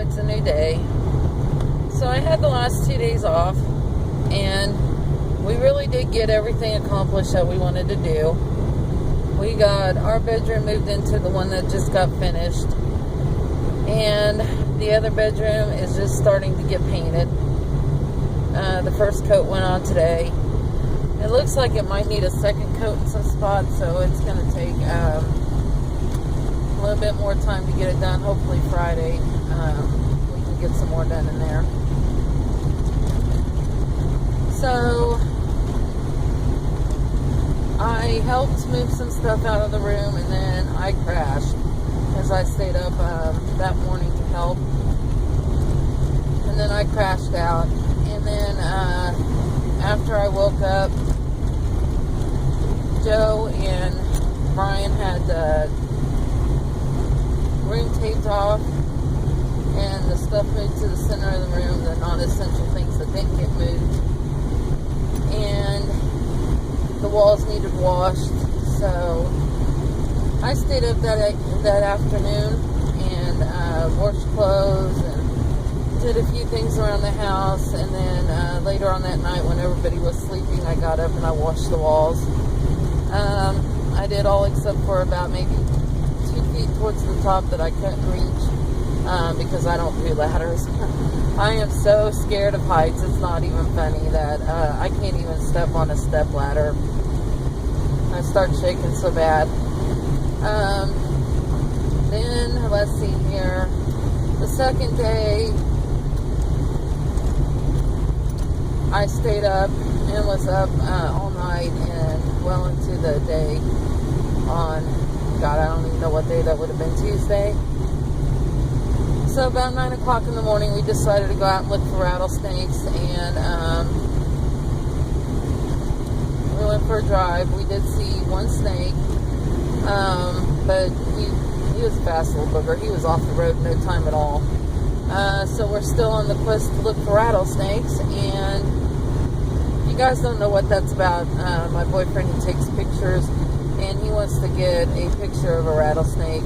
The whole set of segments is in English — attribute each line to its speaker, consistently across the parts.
Speaker 1: It's a new day. So I had the last 2 days off, and we really did get everything accomplished that we wanted to do. We got our bedroom moved into the one that just got finished, and the other bedroom is just starting to get painted. The first coat went on today. It looks like it might need a second coat in some spots, so it's going to take a little bit more time to get it done. Hopefully Friday we can get some more done in there. So I helped move some stuff out of the room, and then I crashed as I stayed up that morning to help. And then I crashed out. And then after I woke up, Joe and Brian had the room taped off and the stuff moved to the center of the room, the non-essential things that didn't get moved. And the walls needed washed, so I stayed up that afternoon and washed clothes and did a few things around the house. And then later on that night, when everybody was sleeping, I got up and I washed the walls. I did all except for about maybe 2 feet towards the top that I couldn't reach because I don't do ladders. I am so scared of heights. It's not even funny that I can't even step on a step ladder. I start shaking so bad. Then let's see here. The second day, I stayed up and was up all night and well into the day on, God, I don't even know what day that would have been, Tuesday. So about 9 o'clock in the morning, we decided to go out and look for rattlesnakes, and we went for a drive. We did see one snake, but he was a fast little booger. He was off the road in no time at all. So we're still on the quest to look for rattlesnakes, and if you guys don't know what that's about, my boyfriend, he takes pictures, and he wants to get a picture of a rattlesnake,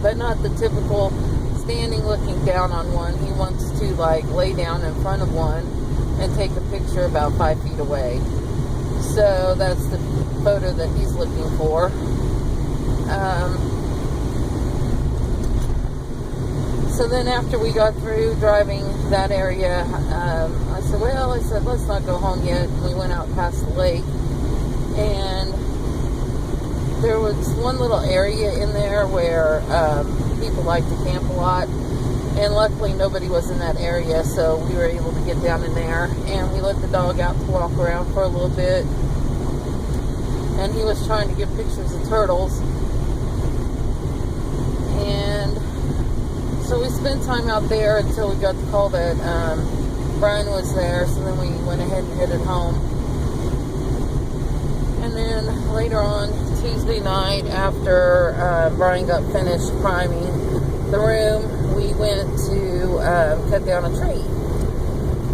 Speaker 1: but not the typical standing looking down on one. He wants to like lay down in front of one and take a picture about 5 feet away. So that's the photo that he's looking for. So then after we got through driving that area, I said, let's not go home yet. We went out past the lake, and there was one little area in there where people like to camp a lot, and luckily nobody was in that area, so we were able to get down in there, and we let the dog out to walk around for a little bit, and he was trying to get pictures of turtles, and so we spent time out there until we got the call that Brian was there, so then we went ahead and headed home. And then later on Tuesday night, after Brian got finished priming the room, we went to cut down a tree.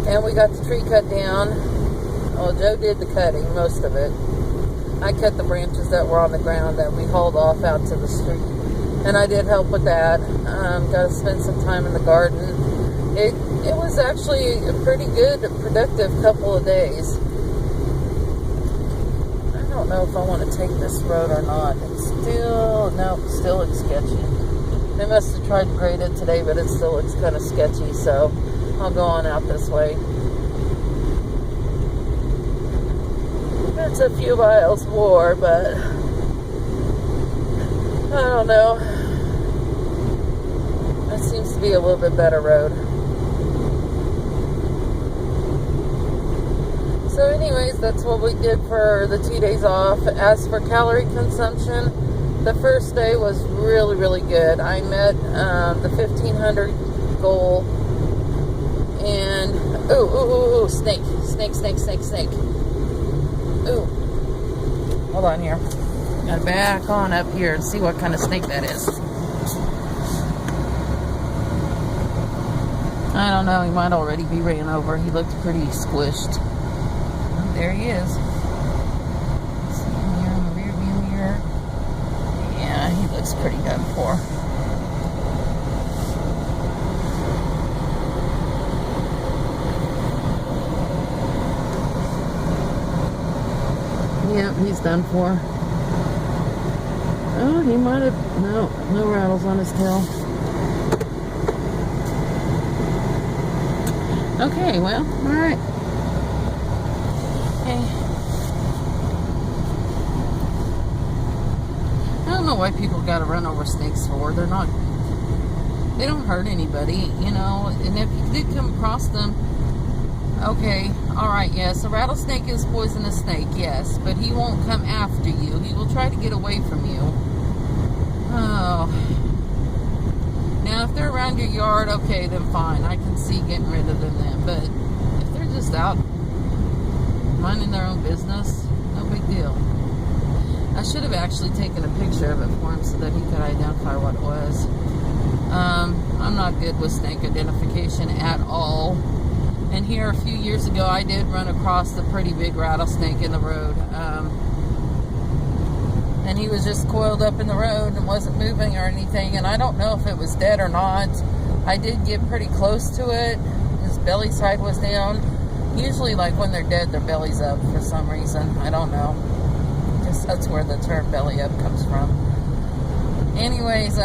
Speaker 1: And we got the tree cut down. Well, Joe did the cutting, most of it. I cut the branches that were on the ground that we hauled off out to the street. And I did help with that. Got to spend some time in the garden. It was actually a pretty good, productive couple of days. I don't know if I want to take this road or not. It still looks sketchy. They must have tried to grade it today, but it still looks kind of sketchy, so I'll go on out this way. It's a few miles more, but I don't know. That seems to be a little bit better road. So anyways, that's what we did for the 2 days off. As for calorie consumption, the first day was really, really good. I met the 1,500 goal. And, snake. Ooh. Hold on here. Gotta back on up here and see what kind of snake that is. I don't know, he might already be ran over. He looked pretty squished. Oh, there he is. See him here in the rear view mirror. Yeah, he looks pretty done for. He's done for. Oh, he might have. No rattles on his tail. Okay, well, alright. Okay. I don't know why people gotta run over snakes for. They don't hurt anybody, you know. And if you did come across them, okay, alright, yes, a rattlesnake is a poisonous snake, yes, but he won't come after you. He will try to get away from you. Oh. Now, if they're around your yard, okay, then fine. I can see getting rid of them then. But if they're just out minding their own business, no big deal. I should have actually taken a picture of it for him so that he could identify what it was. I'm not good with snake identification at all. And here a few years ago, I did run across a pretty big rattlesnake in the road. And he was just coiled up in the road and wasn't moving or anything. And I don't know if it was dead or not. I did get pretty close to it. His belly side was down. Usually, like when they're dead, their belly's up for some reason. I don't know. Just that's where the term belly up comes from. Anyways,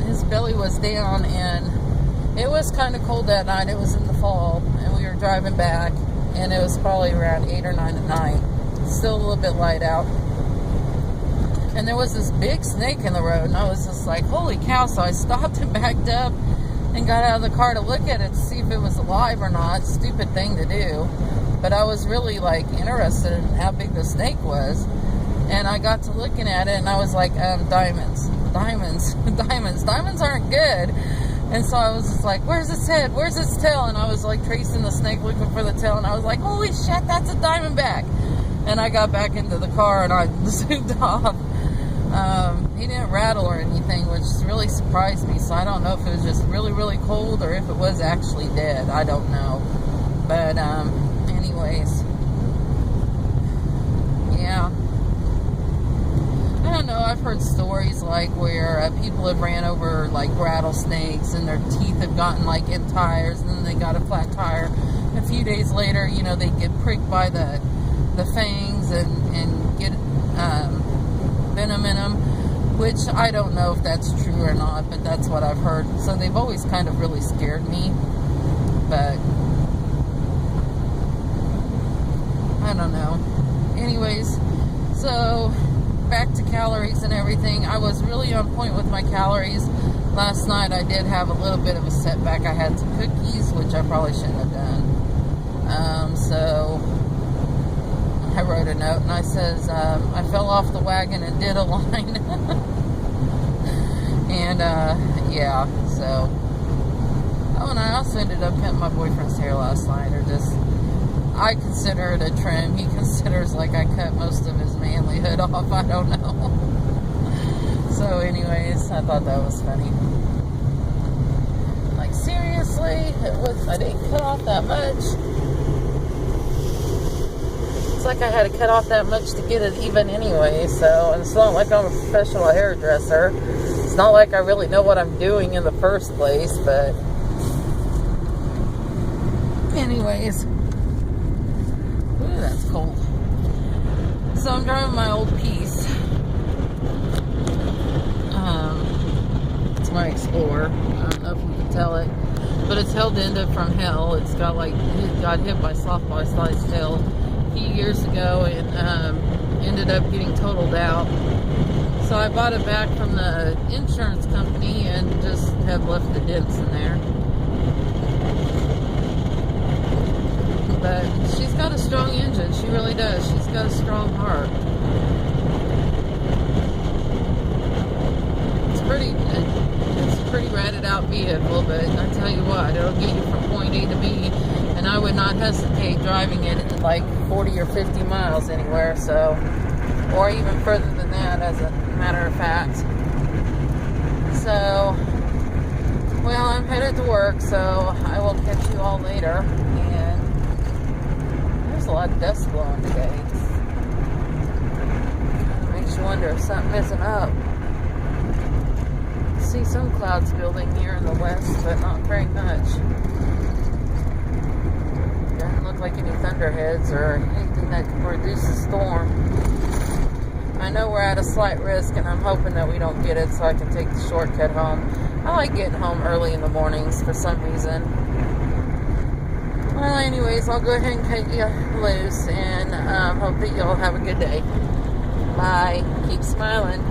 Speaker 1: his belly was down, and it was kind of cold that night. It was in the fall, and we were driving back, and it was probably around 8 or 9 at night. Still a little bit light out. And there was this big snake in the road, and I was just like, holy cow. So I stopped and backed up and got out of the car to look at it to see if it was alive or not. Stupid thing to do. But I was really, like, interested in how big the snake was. And I got to looking at it, and I was like, diamonds aren't good. And so I was just like, where's its head? Where's its tail? And I was like tracing the snake looking for the tail, and I was like, holy shit, that's a diamondback. And I got back into the car, and I zoomed off. He didn't rattle or anything, which really surprised me. So I don't know if it was just really, really cold or if it was actually dead. I don't know. But, anyways. Yeah. I don't know. I've heard stories like where people have ran over like rattlesnakes and their teeth have gotten like in tires, and then they got a flat tire. A few days later, you know, they get pricked by the fangs and get venom in them, which I don't know if that's true or not, but that's what I've heard. So they've always kind of really scared me, but I don't know. Anyways, so back to calories and everything. I was really on point with my calories. Last night I did have a little bit of a setback. I had some cookies, which I probably shouldn't have done. So I wrote a note, and I says, I fell off the wagon and did a line. And, yeah, so. Oh, and I also ended up cutting my boyfriend's hair last night, or just, I consider it a trim. He considers like I cut most of his manlyhood off. I don't know. So, anyways, I thought that was funny. Like, seriously? I didn't cut off that much. It's like I had to cut off that much to get it even anyway, so it's not like I'm a professional hairdresser. It's not like I really know what I'm doing in the first place, but anyways. Ooh, that's cold. So I'm driving my old piece. It's my Explorer. I don't know if you can tell it, but it's held into from hell. It's got like, it got hit by softball-sized tail few years ago, and ended up getting totaled out. So I bought it back from the insurance company and just have left the dents in there. But she's got a strong engine. She really does. She's got a strong heart. It's a pretty ratted out vehicle, but I tell you what, it'll get you from point A to B. And I would not hesitate driving it at like 40 or 50 miles anywhere, so, or even further than that, as a matter of fact. So, well, I'm headed to work, so I will catch you all later. And there's a lot of dust blowing today. It makes you wonder if something isn't up. I see some clouds building here in the west, but not very much. Doesn't look look like any thunderheads or anything that could produce a storm. I know we're at a slight risk, and I'm hoping that we don't get it so I can take the shortcut home. I like getting home early in the mornings for some reason. Well, anyways, I'll go ahead and cut you loose, and hope that y'all have a good day. Bye. Keep smiling.